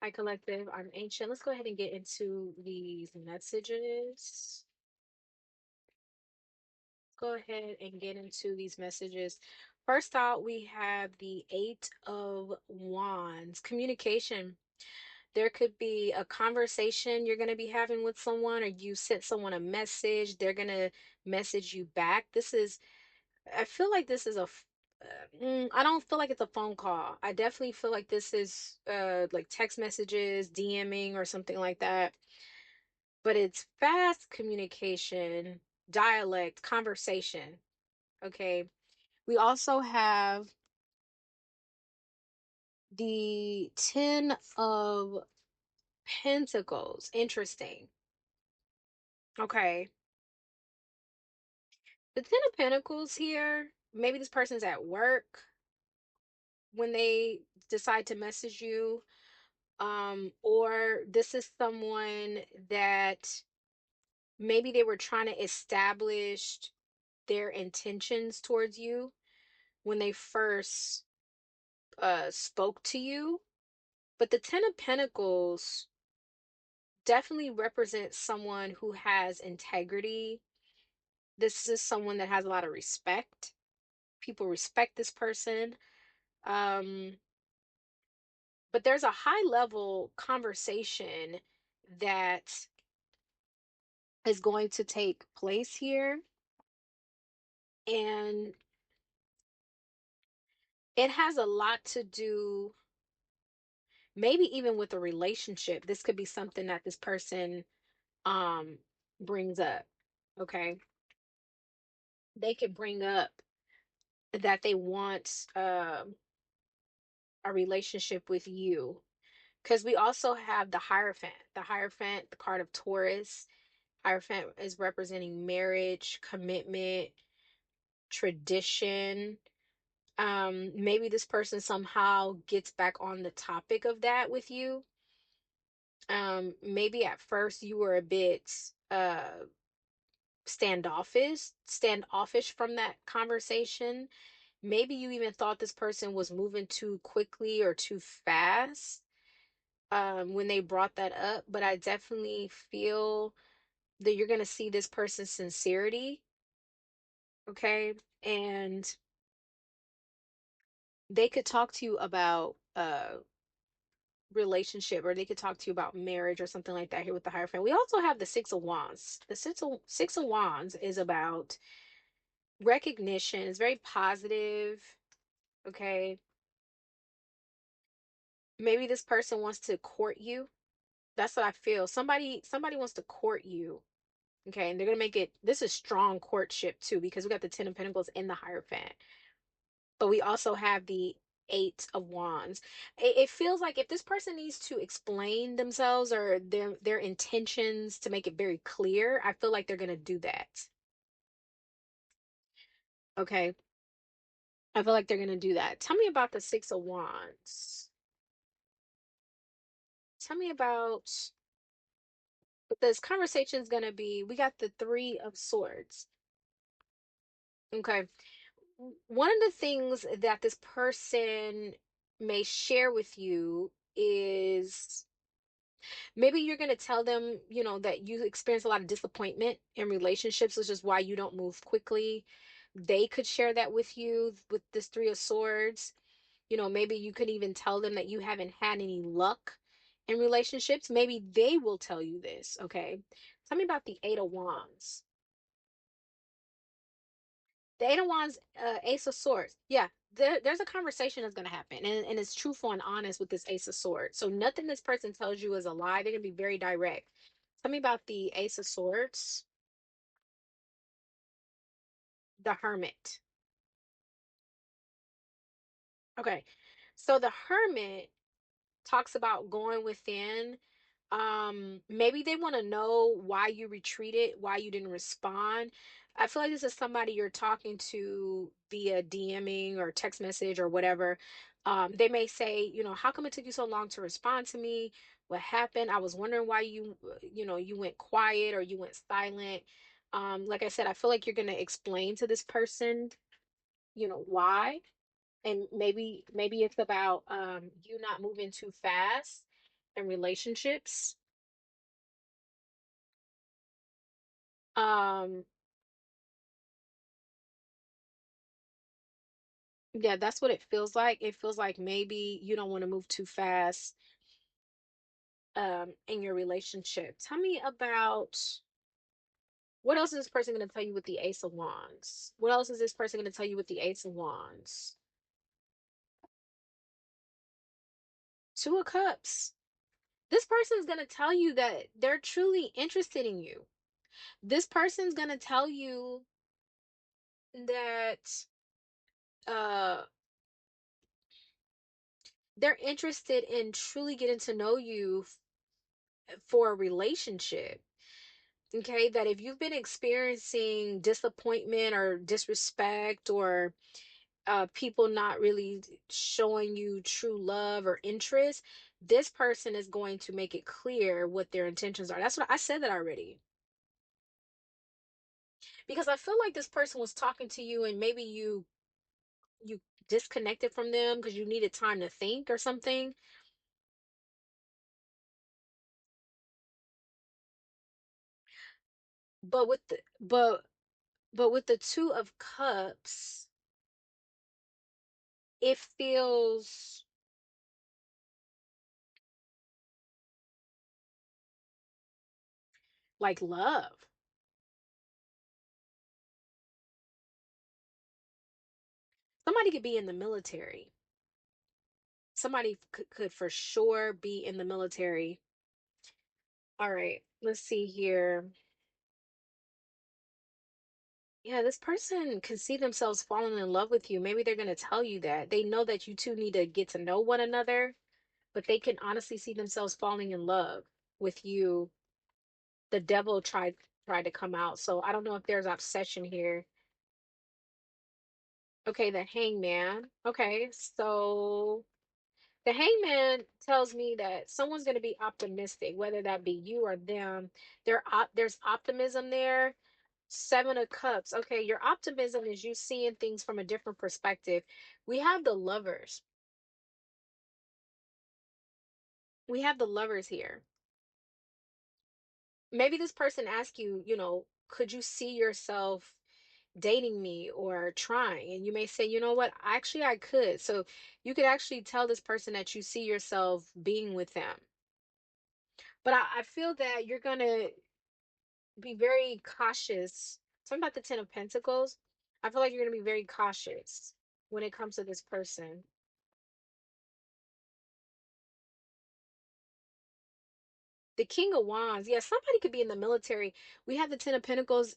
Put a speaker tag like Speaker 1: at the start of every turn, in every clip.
Speaker 1: Hi, Collective. I'm Ancient. Let's go ahead and get into these messages. Go ahead and get into these messages. First out, we have the Eight of Wands. Communication. There could be a conversation you're going to be having with someone, or you sent someone a message. They're going to message you back. I feel like this is I don't feel like it's a phone call. I definitely feel like this is like text messages, DMing or something like that. But it's fast communication, dialect, conversation. Okay. We also have the 10 of Pentacles. Interesting. Okay. The 10 of Pentacles here, maybe this person's at work when they decide to message you. Or this is someone that maybe they were trying to establish their intentions towards you when they first spoke to you. But the Ten of Pentacles definitely represents someone who has integrity. This is someone that has a lot of respect. People respect this person. Um, but there's a high level conversation that is going to take place here. And it has a lot to do, maybe even with a relationship. This could be something that this person um brings up. Okay. They could bring up that they want a relationship with you. Because we also have the Hierophant. The Hierophant, the card of Taurus. Hierophant is representing marriage, commitment, tradition. Maybe this person somehow gets back on the topic of that with you. Maybe at first you were a bit standoffish from that conversation. Maybe you even thought this person was moving too quickly or too fast when they brought that up, but I definitely feel that you're going to see this person's sincerity, okay? And they could talk to you about relationship, or they could talk to you about marriage or something like that here with the Hierophant. We also have the Six of Wands. The Six of Wands is about recognition. It's very positive, okay? Maybe this person wants to court you. That's what I feel. Somebody wants to court you. Okay, and they're gonna make it, this is strong courtship too, because we got the Ten of Pentacles in the Hierophant. But we also have the Eight of Wands. It feels like if this person needs to explain themselves or their intentions to make it very clear, I feel like they're gonna do that. Okay. I feel like they're gonna do that. Tell me about the Six of Wands. Tell me about what this conversation is gonna be. We got the Three of Swords. Okay. One of the things that this person may share with you is maybe you're going to tell them, that you experience a lot of disappointment in relationships, which is why you don't move quickly. They could share that with you with this Three of Swords. Maybe you could even tell them that you haven't had any luck in relationships. Maybe they will tell you this, okay? Tell me about the Eight of Wands. The Eight of Wands, Ace of Swords. Yeah, there's a conversation that's going to happen, and it's truthful and honest with this Ace of Swords. So nothing this person tells you is a lie. They're going to be very direct. Tell me about the Ace of Swords, the Hermit. Okay, so the Hermit talks about going within. Maybe they want to know why you retreated, why you didn't respond. I feel like this is somebody you're talking to via DMing or text message or whatever. They may say, how come it took you so long to respond to me? What happened? I was wondering why you went quiet or you went silent. Like I said, I feel like you're going to explain to this person, why. And maybe it's about you not moving too fast. and relationships. Um, yeah, that's what it feels like. It feels like maybe you don't want to move too fast in your relationship. Tell me about what else is this person going to tell you with the Ace of Wands? What else is this person going to tell you with the Ace of Wands? Two of Cups. This person's going to tell you that they're truly interested in you. This person's going to tell you that uh they're interested in truly getting to know you for a relationship. Okay, that if you've been experiencing disappointment or disrespect or people not really showing you true love or interest, this person is going to make it clear what their intentions are. That's what I said that already. Because I feel like this person was talking to you and maybe you disconnected from them because you needed time to think or something. But with the but with the Two of Cups, it feels like love. Somebody could be in the military. Somebody could for sure be in the military. All right, let's see here. Yeah, this person can see themselves falling in love with you. Maybe they're going to tell you that. They know that you two need to get to know one another, but they can honestly see themselves falling in love with you. The devil tried to come out. So I don't know if there's obsession here. Okay, the hangman. Okay, so the hangman tells me that someone's going to be optimistic, whether that be you or them. There's optimism there. Seven of Cups. Okay, your optimism is you seeing things from a different perspective. We have the lovers. We have the lovers here. Maybe this person asks you, could you see yourself dating me or trying? And you may say, you know what, actually, I could. So you could actually tell this person that you see yourself being with them. But I feel that you're going to be very cautious. Something about the Ten of Pentacles. I feel like you're going to be very cautious when it comes to this person. The King of Wands. Yeah, somebody could be in the military. We have the Ten of Pentacles.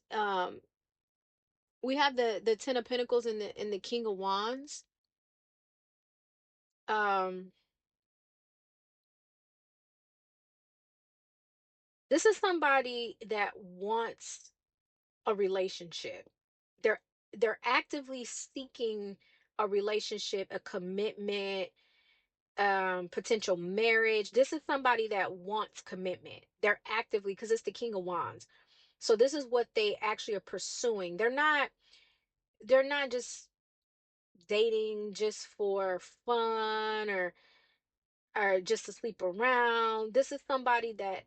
Speaker 1: We have the Ten of Pentacles in the King of Wands. Um, this is somebody that wants a relationship. They're they're actively seeking a relationship, a commitment, potential marriage. This is somebody that wants commitment. They're actively, because it's the King of Wands. So this is what they actually are pursuing. They're not just dating just for fun or just to sleep around. This is somebody that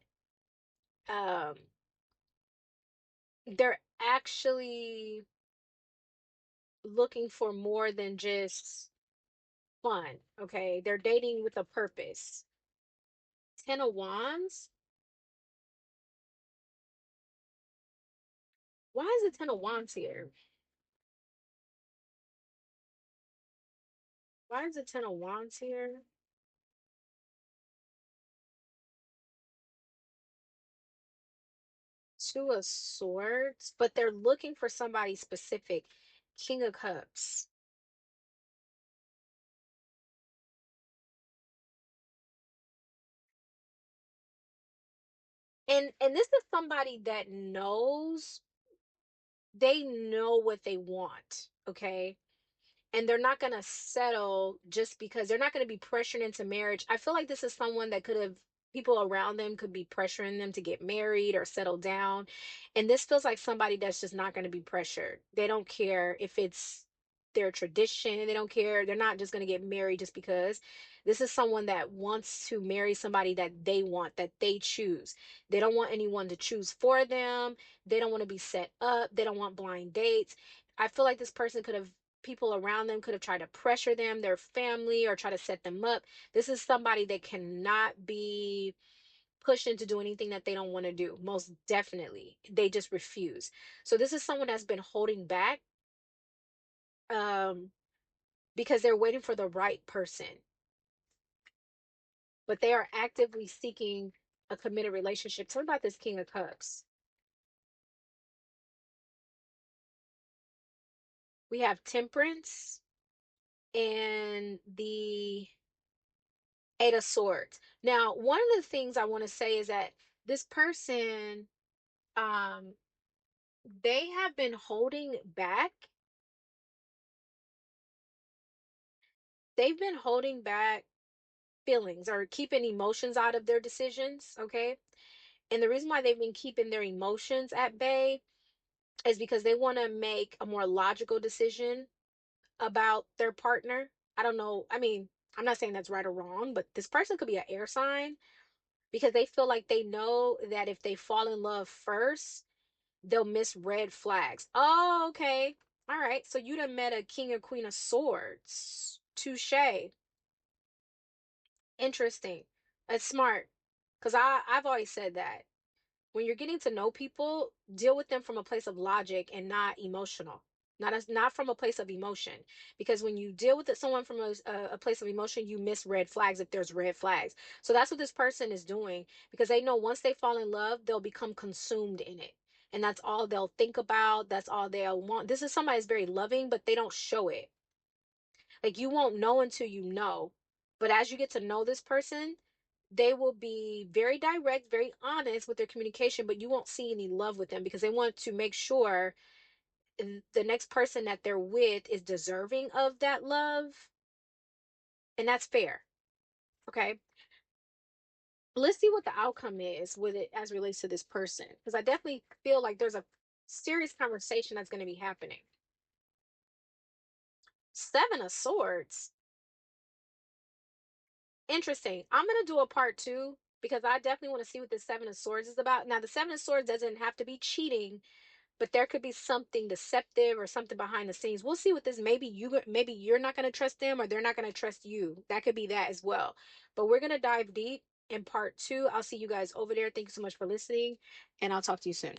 Speaker 1: um they're actually looking for more than just fun. Okay, they're dating with a purpose. Ten of Wands. Why is the Ten of Wands here? Why is the Ten of Wands here? Two of Swords, but they're looking for somebody specific. King of Cups. And this is somebody that knows, they know what they want, okay? And they're not going to settle just because they're not going to be pressured into marriage. I feel like this is someone that could have, people around them could be pressuring them to get married or settle down. And this feels like somebody that's just not going to be pressured. They don't care if it's their tradition, and they don't care. They're not just going to get married just because. This is someone that wants to marry somebody that they want, that they choose. They don't want anyone to choose for them. They don't want to be set up. They don't want blind dates. I feel like this person could have, people around them could have tried to pressure them, their family, or try to set them up. This is somebody that cannot be pushed into doing anything that they don't want to do. Most definitely. They just refuse. So this is someone that's been holding back um because they're waiting for the right person, but they are actively seeking a committed relationship. Tell me about this King of Cups. We have Temperance and the Eight of Swords. Now, one of the things I want to say is that this person, um, they have been holding back. They've been holding back feelings or keeping emotions out of their decisions, okay? And the reason why they've been keeping their emotions at bay is because they want to make a more logical decision about their partner. I don't know. I mean, I'm not saying that's right or wrong, but this person could be an air sign because they feel like they know that if they fall in love first, they'll miss red flags. Oh, okay. All right. So you done met a king or queen of swords. Touche. Interesting. It's smart. Because I've always said that when you're getting to know people, deal with them from a place of logic and not emotional. Not from a place of emotion. Because when you deal with someone from a place of emotion, you miss red flags if there's red flags. So that's what this person is doing because they know once they fall in love, they'll become consumed in it. And that's all they'll think about. That's all they'll want. This is somebody that's very loving, but they don't show it. Like you won't know until you know. But as you get to know this person, they will be very direct, very honest with their communication, but you won't see any love with them because they want to make sure the next person that they're with is deserving of that love. And that's fair. Okay. Let's see what the outcome is with it as relates to this person. Because I definitely feel like there's a serious conversation that's going to be happening. Seven of Swords. Interesting. I'm gonna do a part two because I definitely want to see what the Seven of Swords is about. Now, the Seven of Swords doesn't have to be cheating, but there could be something deceptive or something behind the scenes. We'll see what this. Maybe you're not gonna trust them or they're not gonna trust you. That could be that as well. But we're gonna dive deep in part two. I'll see you guys over there. Thank you so much for listening, and I'll talk to you soon.